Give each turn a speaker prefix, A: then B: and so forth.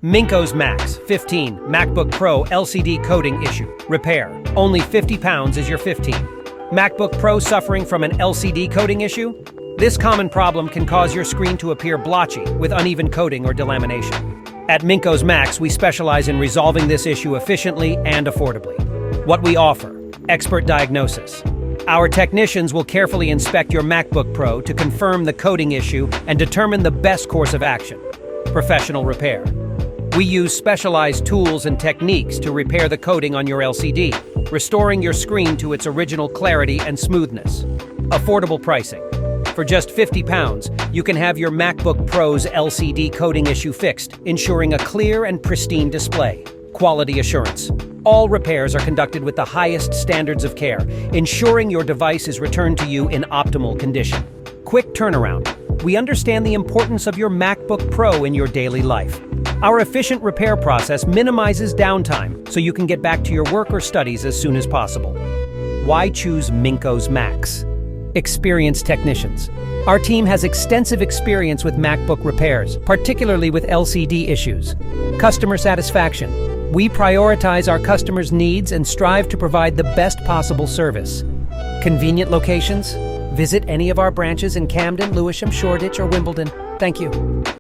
A: Minko's Max 15 MacBook Pro LCD coding issue. Repair. Only £50 is your 15. MacBook Pro suffering from an LCD coding issue? This common problem can cause your screen to appear blotchy with uneven coding or delamination. At Minko's Max, we specialize in resolving this issue efficiently and affordably. What we offer: expert diagnosis. Our technicians will carefully inspect your MacBook Pro to confirm the coding issue and determine the best course of action. Professional repair. We use specialized tools and techniques to repair the coding on your LCD, restoring your screen to its original clarity and smoothness. Affordable pricing. For just £50, you can have your MacBook Pro's LCD coding issue fixed, ensuring a clear and pristine display. Quality assurance. All repairs are conducted with the highest standards of care, ensuring your device is returned to you in optimal condition. Quick turnaround. We understand the importance of your MacBook Pro in your daily life. Our efficient repair process minimizes downtime so you can get back to your work or studies as soon as possible. Why choose Minko's Max? Experienced technicians. Our team has extensive experience with MacBook repairs, particularly with LCD issues. Customer satisfaction. We prioritize our customers' needs and strive to provide the best possible service. Convenient locations? Visit any of our branches in Camden, Lewisham, Shoreditch, or Wimbledon. Thank you.